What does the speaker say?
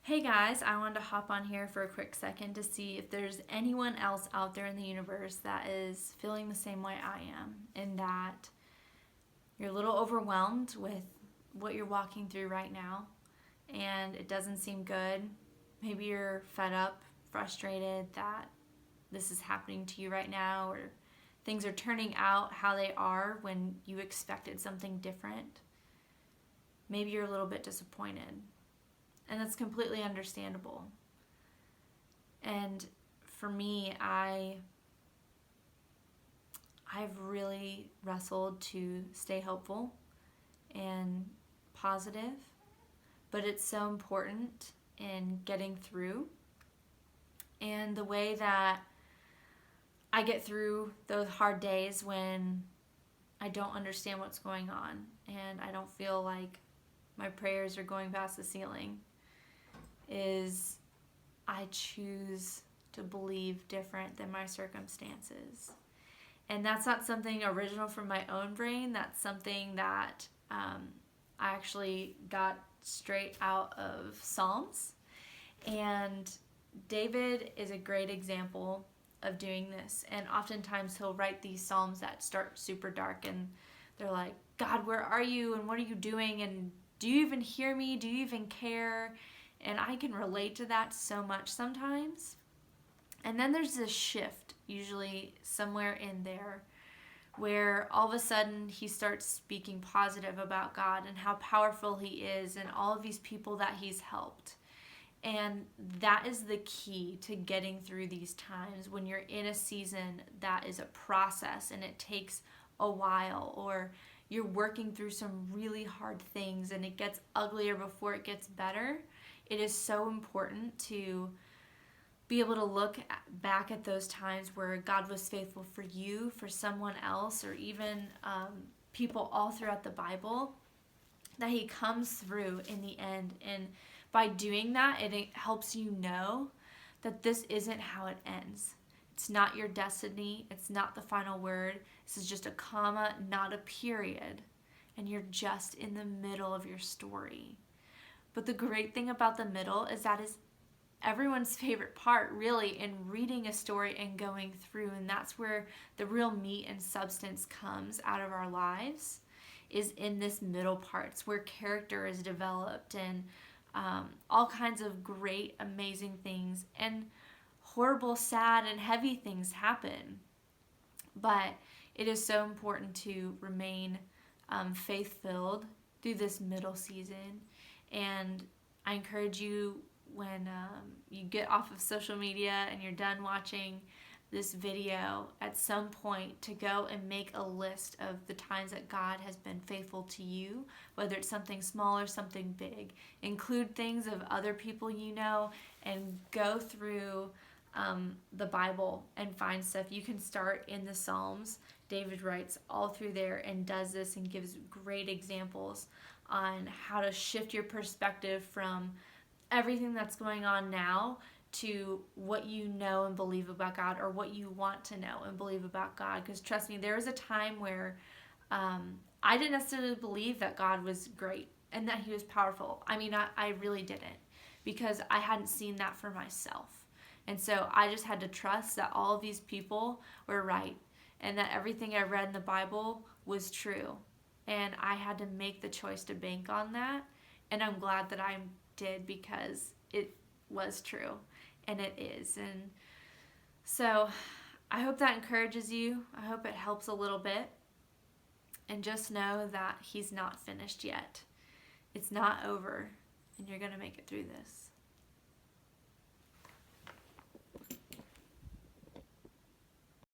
Hey guys, I wanted to hop on here for a quick second to see if there's anyone else out there in the universe that is feeling the same way I am, in that you're a little overwhelmed with what you're walking through right now and it doesn't seem good. Maybe you're fed up, frustrated that this is happening to you right now, or things are turning out how they are when you expected something different. Maybe you're a little bit disappointed. And that's completely understandable. And for me, I've really wrestled to stay hopeful and positive, but it's so important in getting through. And the way that I get through those hard days when I don't understand what's going on and I don't feel like my prayers are going past the ceiling is I choose to believe different than my circumstances. And that's not something original from my own brain. That's something that I actually got straight out of Psalms. And David is a great example of doing this. And oftentimes he'll write these Psalms that start super dark and they're like, God, where are you? And what are you doing? And do you even hear me? Do you even care? And I can relate to that so much sometimes. And then there's this shift, usually somewhere in there, where all of a sudden he starts speaking positive about God and how powerful he is and all of these people that he's helped. And that is the key to getting through these times when you're in a season that is a process and it takes a while, or you're working through some really hard things and it gets uglier before it gets better. It is so important to be able to look back at those times where God was faithful for you, for someone else, or even people all throughout the Bible, that he comes through in the end. And by doing that, it helps you know that this isn't how it ends. It's not your destiny. It's not the final word. This is just a comma, not a period. And you're just in the middle of your story. But the great thing about the middle is that is everyone's favorite part, really, in reading a story and going through. And that's where the real meat and substance comes out of our lives, is in this middle parts where character is developed and all kinds of great, amazing things and horrible, sad, and heavy things happen. But it is so important to remain faith-filled through this middle season. And I encourage you, when you get off of social media and you're done watching this video, at some point to go and make a list of the times that God has been faithful to you, whether it's something small or something big. Include things of other people you know and go through the Bible and find stuff. You can start in the Psalms. David writes all through there and does this and gives great examples on how to shift your perspective from everything that's going on now to what you know and believe about God, or what you want to know and believe about God. Because trust me, there was a time where I didn't necessarily believe that God was great and that he was powerful. I mean, I really didn't, because I hadn't seen that for myself. And so I just had to trust that all of these people were right and that everything I read in the Bible was true. And I had to make the choice to bank on that. And I'm glad that I did, because it was true and it is. And so I hope that encourages you. I hope it helps a little bit. And just know that he's not finished yet. It's not over, and you're going to make it through this.